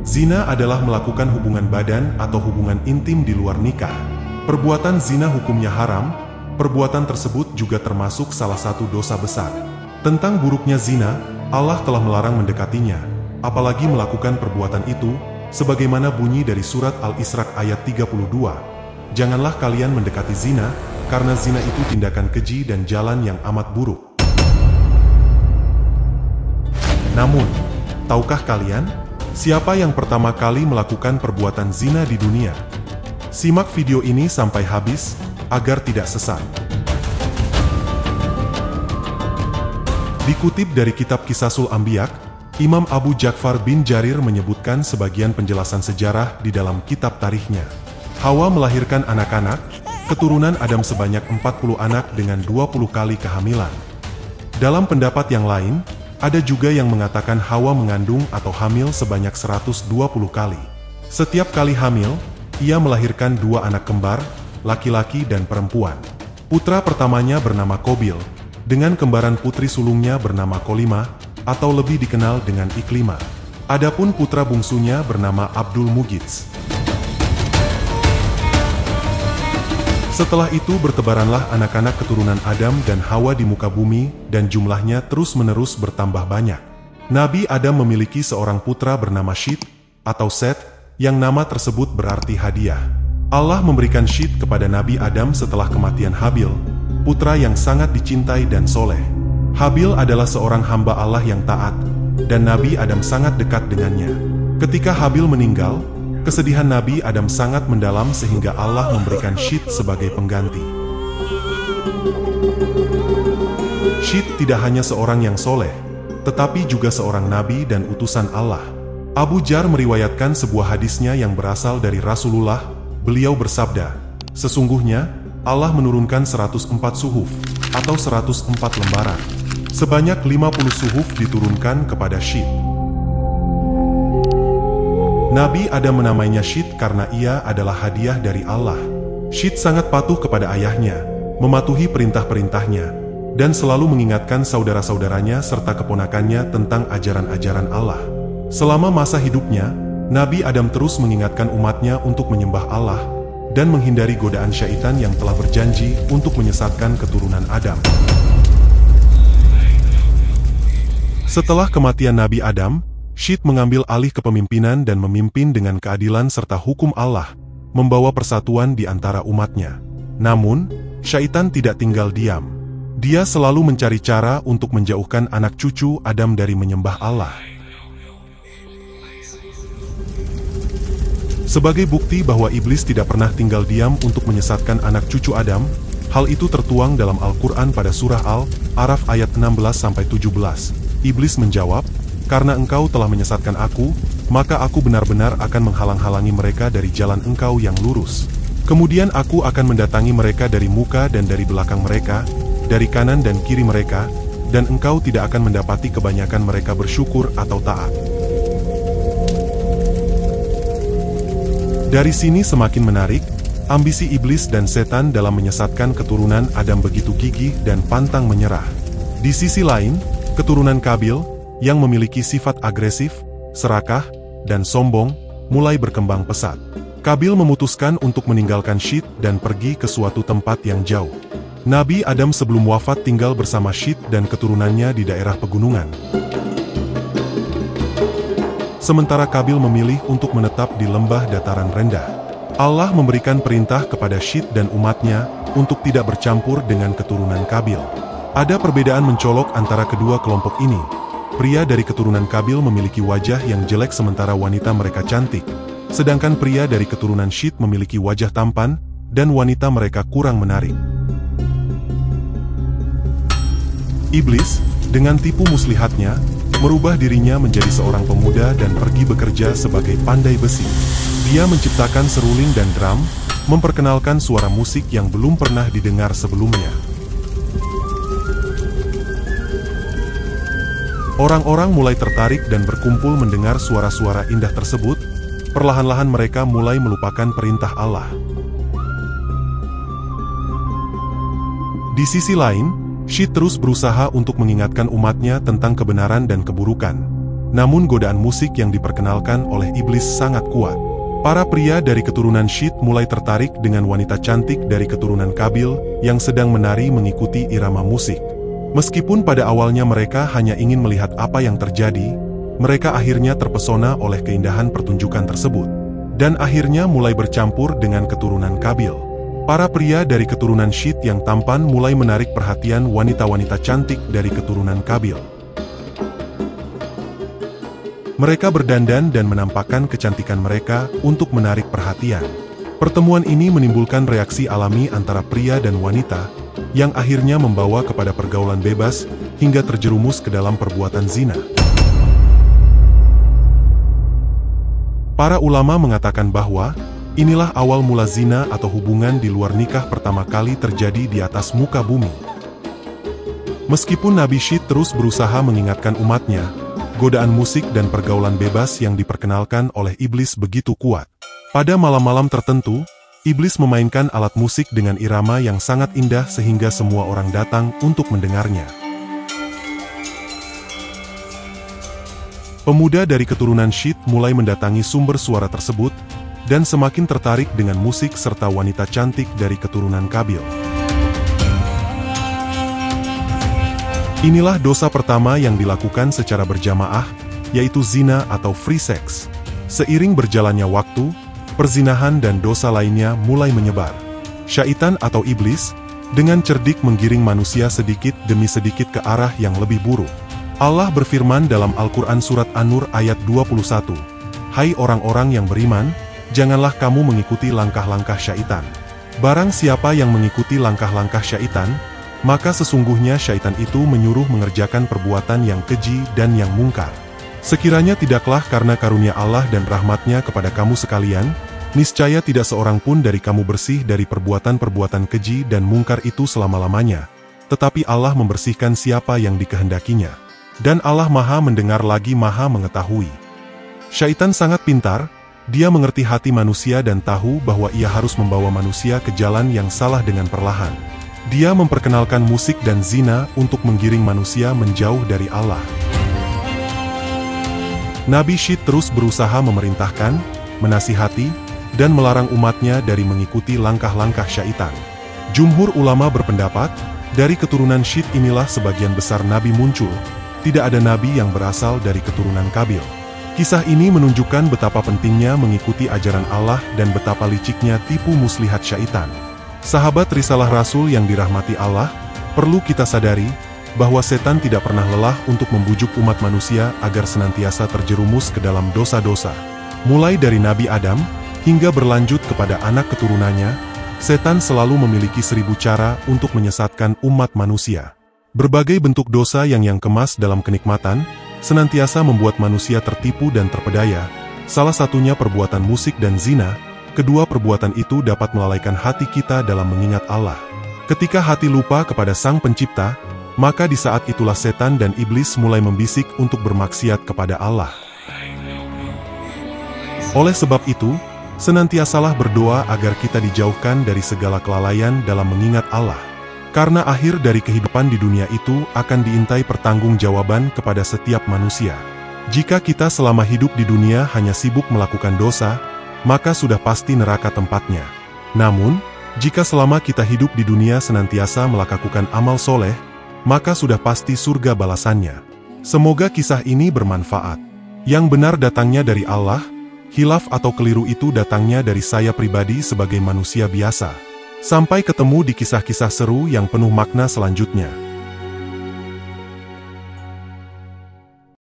Zina adalah melakukan hubungan badan atau hubungan intim di luar nikah. Perbuatan zina hukumnya haram. Perbuatan tersebut juga termasuk salah satu dosa besar. Tentang buruknya zina, Allah telah melarang mendekatinya, apalagi melakukan perbuatan itu, sebagaimana bunyi dari surat Al-Isra ayat 32. Janganlah kalian mendekati zina, karena zina itu tindakan keji dan jalan yang amat buruk. Namun, tahukah kalian, siapa yang pertama kali melakukan perbuatan zina di dunia? Simak video ini sampai habis, agar tidak sesat. Dikutip dari kitab Qisasul Anbiya, Imam Abu Ja'far bin Jarir menyebutkan sebagian penjelasan sejarah di dalam kitab tarikhnya. Hawa melahirkan anak-anak, keturunan Adam sebanyak 40 anak dengan 20 kali kehamilan. Dalam pendapat yang lain, ada juga yang mengatakan Hawa mengandung atau hamil sebanyak 120 kali. Setiap kali hamil, ia melahirkan 2 anak kembar, laki-laki dan perempuan. Putra pertamanya bernama Qabil, dengan kembaran putri sulungnya bernama Kolima, atau lebih dikenal dengan Iklima. Adapun putra bungsunya bernama Abdul Mughits. Setelah itu bertebaranlah anak-anak keturunan Adam dan Hawa di muka bumi, dan jumlahnya terus-menerus bertambah banyak. Nabi Adam memiliki seorang putra bernama Syith, atau Seth, yang nama tersebut berarti hadiah. Allah memberikan Syith kepada Nabi Adam setelah kematian Habil, putra yang sangat dicintai dan soleh. Habil adalah seorang hamba Allah yang taat, dan Nabi Adam sangat dekat dengannya. Ketika Habil meninggal, kesedihan Nabi Adam sangat mendalam sehingga Allah memberikan Syith sebagai pengganti. Syith tidak hanya seorang yang soleh, tetapi juga seorang nabi dan utusan Allah. Abu Jar meriwayatkan sebuah hadisnya yang berasal dari Rasulullah. Beliau bersabda, sesungguhnya Allah menurunkan 104 suhuf, atau 104 lembaran. Sebanyak 50 suhuf diturunkan kepada Syith. Nabi Adam menamainya Syith karena ia adalah hadiah dari Allah. Syith sangat patuh kepada ayahnya, mematuhi perintah-perintahnya, dan selalu mengingatkan saudara-saudaranya serta keponakannya tentang ajaran-ajaran Allah. Selama masa hidupnya, Nabi Adam terus mengingatkan umatnya untuk menyembah Allah, dan menghindari godaan syaitan yang telah berjanji untuk menyesatkan keturunan Adam. Setelah kematian Nabi Adam, Syith mengambil alih kepemimpinan dan memimpin dengan keadilan serta hukum Allah, membawa persatuan di antara umatnya. Namun, syaitan tidak tinggal diam. Dia selalu mencari cara untuk menjauhkan anak cucu Adam dari menyembah Allah. Sebagai bukti bahwa iblis tidak pernah tinggal diam untuk menyesatkan anak cucu Adam, hal itu tertuang dalam Al-Quran pada surah Al-A'raf ayat 16-17. Iblis menjawab, "Karena engkau telah menyesatkan aku, maka aku benar-benar akan menghalang-halangi mereka dari jalan engkau yang lurus. Kemudian aku akan mendatangi mereka dari muka dan dari belakang mereka, dari kanan dan kiri mereka, dan engkau tidak akan mendapati kebanyakan mereka bersyukur atau taat." Dari sini semakin menarik, ambisi iblis dan setan dalam menyesatkan keturunan Adam begitu gigih dan pantang menyerah. Di sisi lain, keturunan Qabil, yang memiliki sifat agresif, serakah, dan sombong, mulai berkembang pesat. Qabil memutuskan untuk meninggalkan Syith dan pergi ke suatu tempat yang jauh. Nabi Adam sebelum wafat tinggal bersama Syith dan keturunannya di daerah pegunungan. Sementara Qabil memilih untuk menetap di lembah dataran rendah. Allah memberikan perintah kepada Syith dan umatnya untuk tidak bercampur dengan keturunan Qabil. Ada perbedaan mencolok antara kedua kelompok ini. Pria dari keturunan Qabil memiliki wajah yang jelek sementara wanita mereka cantik. Sedangkan pria dari keturunan Syith memiliki wajah tampan, dan wanita mereka kurang menarik. Iblis, dengan tipu muslihatnya, merubah dirinya menjadi seorang pemuda dan pergi bekerja sebagai pandai besi. Dia menciptakan seruling dan drum, memperkenalkan suara musik yang belum pernah didengar sebelumnya. Orang-orang mulai tertarik dan berkumpul mendengar suara-suara indah tersebut. Perlahan-lahan mereka mulai melupakan perintah Allah. Di sisi lain, Syith terus berusaha untuk mengingatkan umatnya tentang kebenaran dan keburukan. Namun godaan musik yang diperkenalkan oleh iblis sangat kuat. Para pria dari keturunan Syit mulai tertarik dengan wanita cantik dari keturunan Kabil yang sedang menari mengikuti irama musik. Meskipun pada awalnya mereka hanya ingin melihat apa yang terjadi, mereka akhirnya terpesona oleh keindahan pertunjukan tersebut, dan akhirnya mulai bercampur dengan keturunan Kabil. Para pria dari keturunan Syit yang tampan mulai menarik perhatian wanita-wanita cantik dari keturunan Kabil. Mereka berdandan dan menampakkan kecantikan mereka untuk menarik perhatian. Pertemuan ini menimbulkan reaksi alami antara pria dan wanita, yang akhirnya membawa kepada pergaulan bebas hingga terjerumus ke dalam perbuatan zina. Para ulama mengatakan bahwa inilah awal mula zina atau hubungan di luar nikah pertama kali terjadi di atas muka bumi. Meskipun Nabi Syit terus berusaha mengingatkan umatnya, godaan musik dan pergaulan bebas yang diperkenalkan oleh iblis begitu kuat. Pada malam-malam tertentu, iblis memainkan alat musik dengan irama yang sangat indah sehingga semua orang datang untuk mendengarnya. Pemuda dari keturunan Syit mulai mendatangi sumber suara tersebut, dan semakin tertarik dengan musik serta wanita cantik dari keturunan Kabil. Inilah dosa pertama yang dilakukan secara berjamaah, yaitu zina atau free sex. Seiring berjalannya waktu, perzinahan dan dosa lainnya mulai menyebar. Syaitan atau iblis, dengan cerdik menggiring manusia sedikit demi sedikit ke arah yang lebih buruk. Allah berfirman dalam Al-Quran Surat An-Nur ayat 21, "Hai orang-orang yang beriman, janganlah kamu mengikuti langkah-langkah syaitan. Barang siapa yang mengikuti langkah-langkah syaitan, maka sesungguhnya syaitan itu menyuruh mengerjakan perbuatan yang keji dan yang mungkar. Sekiranya tidaklah karena karunia Allah dan rahmatnya kepada kamu sekalian, niscaya tidak seorang pun dari kamu bersih dari perbuatan-perbuatan keji dan mungkar itu selama-lamanya. Tetapi Allah membersihkan siapa yang dikehendakinya. Dan Allah Maha mendengar lagi Maha mengetahui." Syaitan sangat pintar, dia mengerti hati manusia dan tahu bahwa ia harus membawa manusia ke jalan yang salah dengan perlahan. Dia memperkenalkan musik dan zina untuk menggiring manusia menjauh dari Allah. Nabi Syit terus berusaha memerintahkan, menasihati, dan melarang umatnya dari mengikuti langkah-langkah syaitan. Jumhur ulama berpendapat, dari keturunan Syit inilah sebagian besar nabi muncul, tidak ada nabi yang berasal dari keturunan Kabil. Kisah ini menunjukkan betapa pentingnya mengikuti ajaran Allah dan betapa liciknya tipu muslihat syaitan. Sahabat risalah Rasul yang dirahmati Allah, perlu kita sadari bahwa setan tidak pernah lelah untuk membujuk umat manusia agar senantiasa terjerumus ke dalam dosa-dosa. Mulai dari Nabi Adam, hingga berlanjut kepada anak keturunannya, setan selalu memiliki 1000 cara untuk menyesatkan umat manusia. Berbagai bentuk dosa yang kemas dalam kenikmatan, senantiasa membuat manusia tertipu dan terpedaya, salah satunya perbuatan musik dan zina. Kedua perbuatan itu dapat melalaikan hati kita dalam mengingat Allah. Ketika hati lupa kepada Sang Pencipta, maka di saat itulah setan dan iblis mulai membisik untuk bermaksiat kepada Allah. Oleh sebab itu, senantiasalah berdoa agar kita dijauhkan dari segala kelalaian dalam mengingat Allah. Karena akhir dari kehidupan di dunia itu akan diintai pertanggungjawaban kepada setiap manusia. Jika kita selama hidup di dunia hanya sibuk melakukan dosa, maka sudah pasti neraka tempatnya. Namun, jika selama kita hidup di dunia senantiasa melakukan amal soleh, maka sudah pasti surga balasannya. Semoga kisah ini bermanfaat. Yang benar datangnya dari Allah, hilaf atau keliru itu datangnya dari saya pribadi sebagai manusia biasa. Sampai ketemu di kisah-kisah seru yang penuh makna selanjutnya.